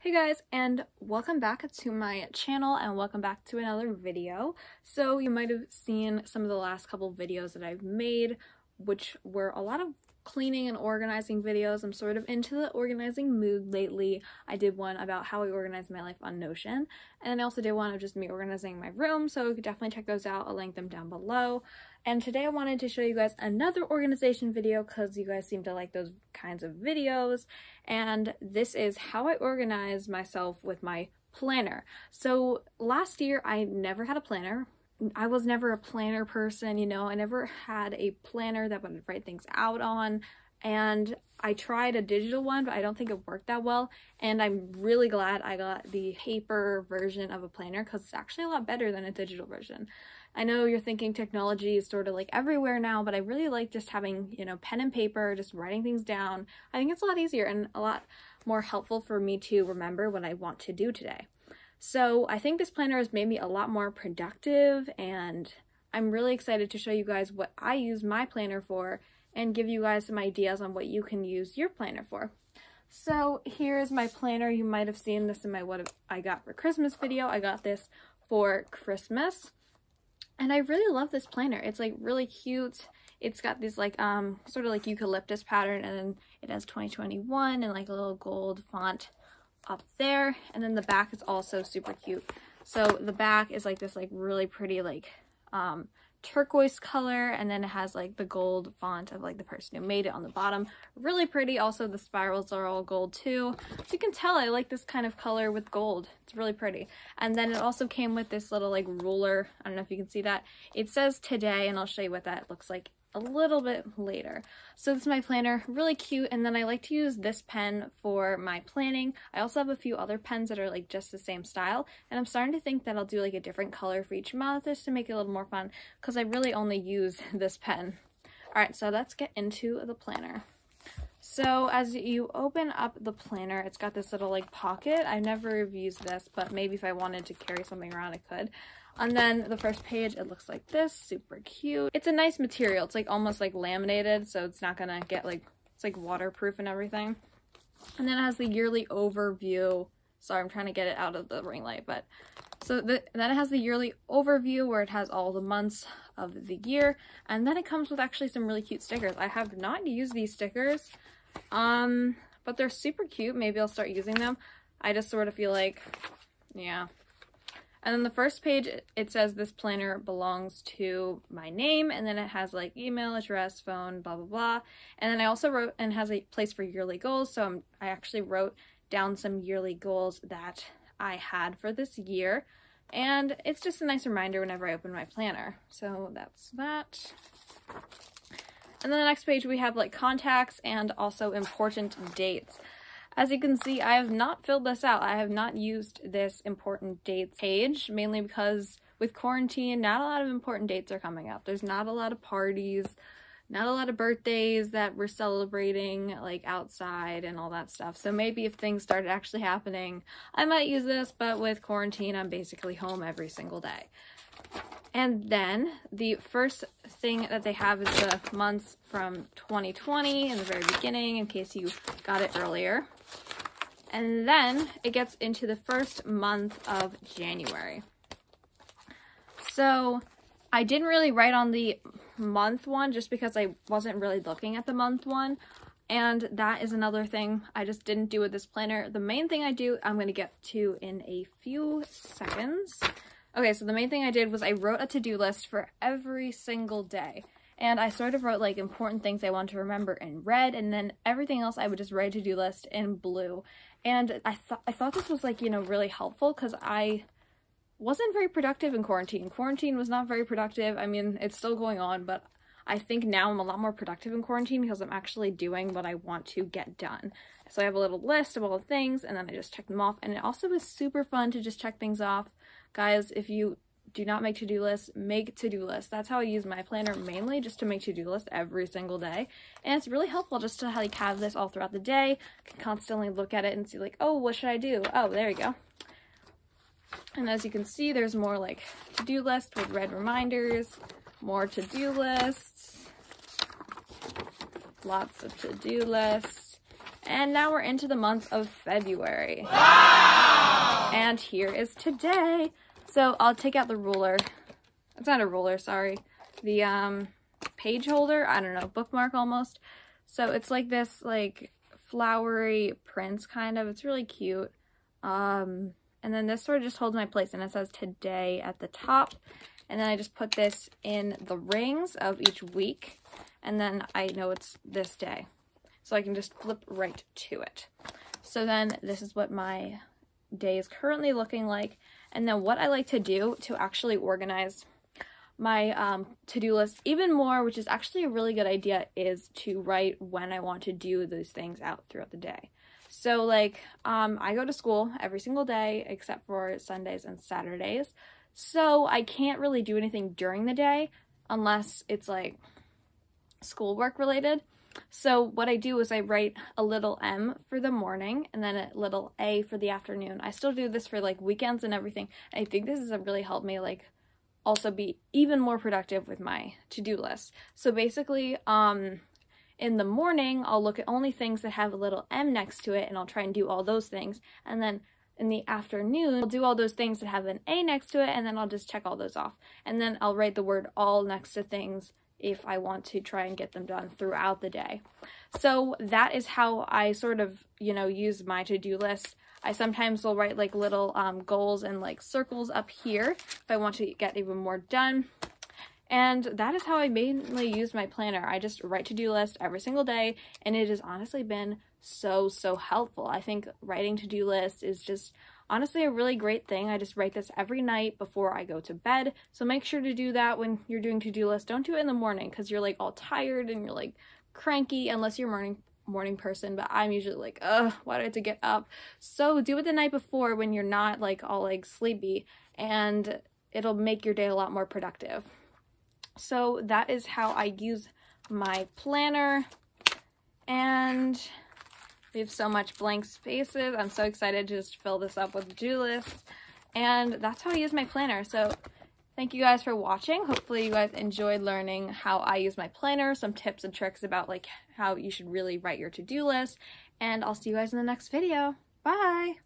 Hey guys, and welcome back to my channel and welcome back to another video. So you might have seen some of the last couple of videos that I've made, which were a lot of cleaning and organizing videos. I'm sort of into the organizing mood lately. I did one about how I organize my life on Notion, and then I also did one of just me organizing my room, so you could definitely check those out. I'll link them down below. And today I wanted to show you guys another organization video because you guys seem to like those kinds of videos, and this is how I organize myself with my planner. So last year I never had a planner. I was never a planner person, you know. I never had a planner that would write things out on, and I tried a digital one, but I don't think it worked that well, and I'm really glad I got the paper version of a planner because it's actually a lot better than a digital version. I know you're thinking technology is sort of like everywhere now, but I really like just having, you know, pen and paper, just writing things down. I think it's a lot easier and a lot more helpful for me to remember what I want to do today. So I think this planner has made me a lot more productive, and I'm really excited to show you guys what I use my planner for and give you guys some ideas on what you can use your planner for. So here's my planner. You might have seen this in my what I got for Christmas video. I got this for Christmas, and I really love this planner. It's like really cute. It's got this like sort of like eucalyptus pattern, and then it has 2021 and like a little gold font up there, and then the back is also super cute. So the back is like this like really pretty like turquoise color, and then it has like the gold font of like the person who made it on the bottom. Really pretty. Also the spirals are all gold too, so you can tell I like this kind of color with gold. It's really pretty. And then it also came with this little like ruler. I don't know if you can see that. It says today, and I'll show you what that looks like a little bit later. So this is my planner, really cute. And then I like to use this pen for my planning. I also have a few other pens that are like just the same style, and I'm starting to think that I'll do like a different color for each month just to make it a little more fun, because I really only use this pen. All right, so let's get into the planner. So as you open up the planner, it's got this little like pocket. I've never used this, but maybe if I wanted to carry something around I could. And then the first page, it looks like this, super cute. It's a nice material. It's like almost like laminated, so it's not gonna get like, it's like waterproof and everything. And then it has the yearly overview. Sorry, I'm trying to get it out of the ring light, but so then it has the yearly overview where it has all the months of the year, and then it comes with actually some really cute stickers. I have not used these stickers, but they're super cute. Maybe I'll start using them. I just sort of feel like, yeah. And then the first page, it says this planner belongs to my name, and then it has like email address, phone, blah, blah, blah. And then I also wrote, and has a place for yearly goals. So I actually wrote down some yearly goals that I had for this year. And it's just a nice reminder whenever I open my planner. So that's that. And then the next page, we have like contacts and also important dates. As you can see, I have not filled this out. I have not used this important dates page, mainly because with quarantine, not a lot of important dates are coming up. There's not a lot of parties, not a lot of birthdays that we're celebrating like outside and all that stuff. So maybe if things started actually happening, I might use this, but with quarantine, I'm basically home every single day. And then the first thing that they have is the months from 2020 in the very beginning, in case you got it earlier. And then it gets into the first month of January. So I didn't really write on the month one just because I wasn't really looking at the month one. And that is another thing I just didn't do with this planner. The main thing I do, I'm going to get to in a few seconds. Okay, so the main thing I did was I wrote a to-do list for every single day. And I sort of wrote like important things I want to remember in red, and then everything else I would just write a to-do list in blue. And I thought this was like, you know, really helpful because I wasn't very productive in quarantine. Quarantine was not very productive. I mean, it's still going on, but I think now I'm a lot more productive in quarantine because I'm actually doing what I want to get done. So I have a little list of all the things, and then I just check them off. And it also is super fun to just check things off. Guys, if you do not make to-do lists, make to-do lists. That's how I use my planner, mainly just to make to-do lists every single day. And it's really helpful just to like have this all throughout the day. I can constantly look at it and see like, oh, what should I do? Oh, there you go. And as you can see, there's more like to-do lists with red reminders, more to-do lists, lots of to-do lists. And now we're into the month of February. And here is today. So I'll take out the ruler. It's not a ruler, sorry. The page holder, I don't know, bookmark almost. So it's like this like flowery print kind of. It's really cute. And then this sort of just holds my place, and it says today at the top. And then I just put this in the rings of each week, and then I know it's this day. So I can just flip right to it. So then this is what my day is currently looking like. And then what I like to do to actually organize my to-do list even more, which is actually a really good idea, is to write when I want to do those things out throughout the day. So like I go to school every single day except for Sundays and Saturdays. So I can't really do anything during the day unless it's like schoolwork related. So what I do is I write a little M for the morning and then a little A for the afternoon. I still do this for like weekends and everything. I think this has really helped me like also be even more productive with my to-do list. So basically, in the morning, I'll look at only things that have a little M next to it, and I'll try and do all those things. And then in the afternoon, I'll do all those things that have an A next to it, and then I'll just check all those off. And then I'll write the word all next to things if I want to try and get them done throughout the day. So that is how I sort of, you know, use my to-do list. I sometimes will write like little goals and like circles up here if I want to get even more done. And that is how I mainly use my planner. I just write to-do list every single day, and it has honestly been so helpful. I think writing to-do lists is just honestly a really great thing. I just write this every night before I go to bed. So make sure to do that when you're doing to-do lists. Don't do it in the morning because you're like all tired and you're like cranky, unless you're a morning person, but I'm usually like, ugh, why do I have to get up? So do it the night before when you're not like all like sleepy, and it'll make your day a lot more productive. So that is how I use my planner, and we have so much blank spaces. I'm so excited to just fill this up with to-do lists, and that's how I use my planner. So thank you guys for watching. Hopefully you guys enjoyed learning how I use my planner, some tips and tricks about like how you should really write your to-do list, and I'll see you guys in the next video. Bye!